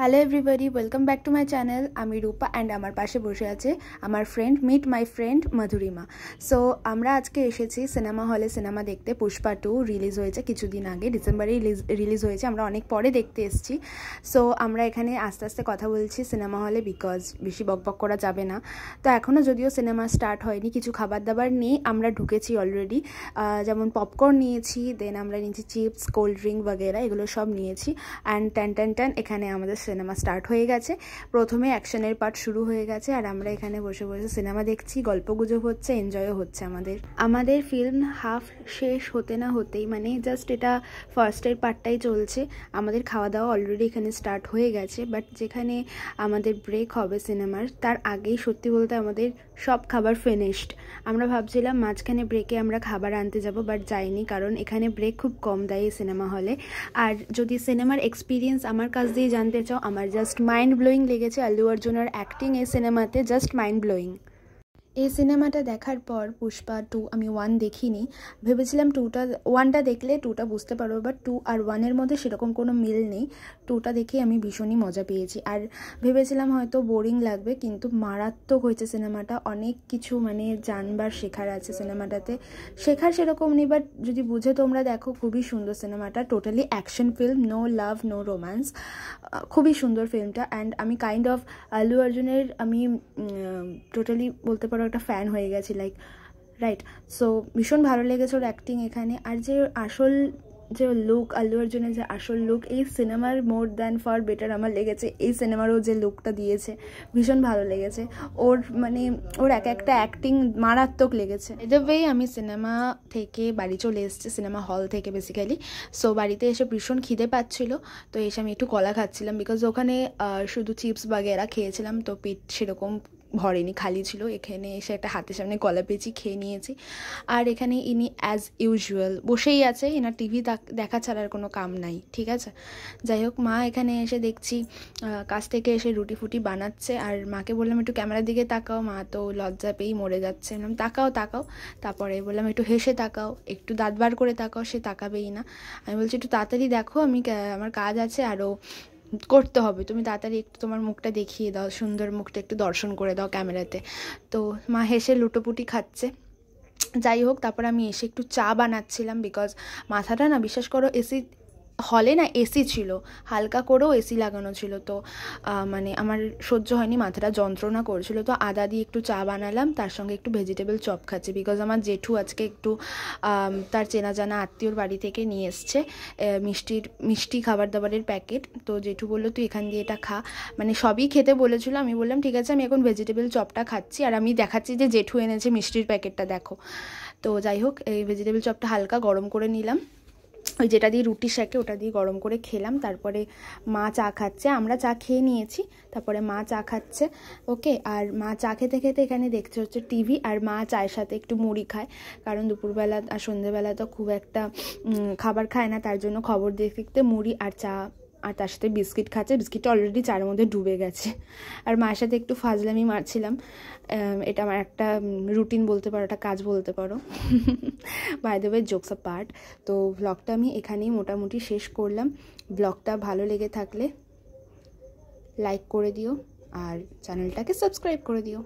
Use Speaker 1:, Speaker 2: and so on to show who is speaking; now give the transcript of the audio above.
Speaker 1: Hello everybody, welcome back to my channel. আমি Rupa and আমার পাশে বসে আছে আমার friend, meet my friend Madhurima. So আমরা আজকে এসেছি সিনেমা হলে সিনেমা দেখতে। পুষ্পা 2 রিলিজ হয়েছে কিছুদিন আগে, ডিসেম্বরেই রিলিজ হয়েছে। আমরা অনেক পরে দেখতে এসেছি। সো আমরা এখানে আস্তে আস্তে কথা বলছি সিনেমা হলে, বিকজ বেশি বকবক করা যাবে না। তো এখনও যদিও সিনেমা স্টার্ট হয়নি, কিছু খাবার দাবার নিয়ে আমরা ঢুকেছি অলরেডি। যেমন পপকর্ন নিয়েছি, দেন আমরা নিয়েছি চিপস, কোল্ড ড্রিঙ্ক বগেরা, এগুলো সব নিয়েছি। অ্যান্ড টেন এখানে আমাদের সিনেমা স্টার্ট হয়ে গেছে। প্রথমে অ্যাকশনের পার্ট শুরু হয়ে গেছে আর আমরা এখানে বসে বসে সিনেমা দেখছি, গল্পগুজব হচ্ছে, এনজয়ও হচ্ছে। আমাদের ফিল্ম হাফ শেষ হতে না হতেই, মানে জাস্ট এটা ফার্স্টের পার্টটাই চলছে, আমাদের খাওয়া দাওয়া অলরেডি এখানে স্টার্ট হয়ে গেছে। বাট যেখানে আমাদের ব্রেক হবে সিনেমার, তার আগেই সত্যি বলতে আমাদের সব খাবার ফিনিশড। আমরা ভাবছিলাম মাঝখানে ব্রেকে আমরা খাবার আনতে যাব, বাট যাইনি, কারণ এখানে ব্রেক খুব কম দেয় এই সিনেমা হলে। আর যদি সিনেমার এক্সপিরিয়েন্স আমার কাছ দিয়ে জানতে চাও, আমার জাস্ট মাইন্ড ব্লোয়িং লেগেছে। আল্লু অর্জুনের অ্যাক্টিং এই সিনেমাতে জাস্ট মাইন্ড ব্লোয়িং। এই সিনেমাটা দেখার পর পুষ্পা 2 আমি 1 দেখিনি, ভেবেছিলাম 1টা দেখলে 2টা বুঝতে পারবো, বাট 2 আর 1-এর মধ্যে সেরকম কোনো মিল নেই। 2টা দেখে আমি ভীষণই মজা পেয়েছি। আর ভেবেছিলাম হয়তো বোরিং লাগবে, কিন্তু মারাত্মক হয়েছে সিনেমাটা। অনেক কিছু মানে জানবার শেখার আছে সিনেমাটাতে। শেখার সেরকম নেই, বাট যদি বুঝে তোমরা দেখো, খুবই সুন্দর সিনেমাটা। Totally action film, no love no romance. খুবই সুন্দর ফিল্মটা। অ্যান্ড আমি কাইন্ড অফ আল্লু অর্জুনের আমি টোটালি বলতে পারো একটা ফ্যান হয়ে গেছি, লাইক রাইট। সো ভীষণ ভালো লেগেছে ওর অ্যাক্টিং এখানে। আর যে আসল যে লুক, আল্লু অর্জুনের যে আসল লুক, এই সিনেমার মোর দ্যান ফার বেটার আমার লেগেছে। এই সিনেমারও যে লুকটা দিয়েছে ভীষণ ভালো লেগেছে ওর, মানে ওর একটা অ্যাক্টিং মারাত্মক লেগেছে। এদেবেই আমি সিনেমা থেকে বাড়ি চলে এসেছি, সিনেমা হল থেকে বেসিক্যালি। সো বাড়িতে এসে ভীষণ খিদে পাচ্ছিলো, তো এসে আমি একটু কলা খাচ্ছিলাম, বিকজ ওখানে শুধু চিপস বাগেরা খেয়েছিলাম, তো পেট সেরকম ভরেনি, খালি ছিল। এখানে এসে একটা হাতের সামনে কলা পেঁচি খেয়ে নিয়েছি। আর এখানে ইনি অ্যাজ ইউজুয়াল বসেই আছে, এনার টিভি দেখা ছাড়ার কোনো কাম নাই, ঠিক আছে। যাই হোক, মা এখানে এসে দেখছি কাছ থেকে এসে রুটি ফুটি বানাচ্ছে। আর মাকে বললাম একটু ক্যামেরার দিকে তাকাও, মা তো লজ্জা পেয়েই মরে যাচ্ছে। বললাম তাকাও। তারপরে বললাম একটু হেসে তাকাও, একটু দাঁত বার করে তাকাও, সে তাকাবেই না। আমি বলছি একটু তাড়াতাড়ি দেখো, আমার কাজ আছে আরও করতে হবে, তুমি তাড়াতাড়ি একটু তোমার মুখটা দেখিয়ে দাও, সুন্দর মুখটা একটু দর্শন করে দাও ক্যামেরাতে। তো মা হেসে লুটোপুটি খাচ্ছে। যাই হোক, তারপর আমি এসে একটু চা বানাচ্ছিলাম, বিকজ মাথাটা না, বিশ্বাস করো, হলে না এসি ছিল, হালকা করেও এসি লাগানো ছিল, তো মানে আমার সহ্য হয়নি, মাথাটা যন্ত্রণা করছিল। তো আদা দিয়ে একটু চা বানালাম, তার সঙ্গে একটু ভেজিটেবল চপ খাচ্ছি, বিকজ আমার জেঠু আজকে একটু তার চেনা জানা আত্মীয়র বাড়ি থেকে নিয়ে এসছে মিষ্টি খাবার দাবারের প্যাকেট। তো জেঠু বললো তুই এখান দিয়ে এটা খা, মানে সবই খেতে বলেছিল। আমি বললাম ঠিক আছে, আমি এখন ভেজিটেবল চপটা খাচ্ছি, আর আমি দেখাচ্ছি যে জেঠু এনেছে মিষ্টির প্যাকেটটা, দেখো। তো যাই হোক, এই ভেজিটেবল চপটা হালকা গরম করে নিলাম, ওই যেটা দিয়ে রুটি সেঁকে ওটা দিয়ে গরম করে খেলাম। তারপরে মা চা খাচ্ছে, আমরা চা খেয়ে নিয়েছি, তারপরে মা চা খাচ্ছে, ওকে। আর মা চা খেতে খেতে এখানে দেখতে হচ্ছে টিভি, আর মা চায়ের সাথে একটু মুড়ি খায়, কারণ দুপুরবেলা আর সন্ধ্যেবেলা তো খুব একটা খাবার খায় না, তার জন্য খবর দেখতে মুড়ি আর চা, আর তার সাথে বিস্কিট খাচ্ছে। বিস্কিটটা অলরেডি চার মধ্যে ডুবে গেছে। আর মায়ের সাথে একটু ফাজলামি মারছিলাম। এটা আমার একটা রুটিন বলতে পারো, একটা কাজ বলতে পারো। By the way, jokes apart. তো ব্লগটা আমি এখানেই মোটামুটি শেষ করলাম। ব্লগটা ভালো লেগে থাকলে লাইক করে দিও আর চ্যানেলটাকে সাবস্ক্রাইব করে দিও।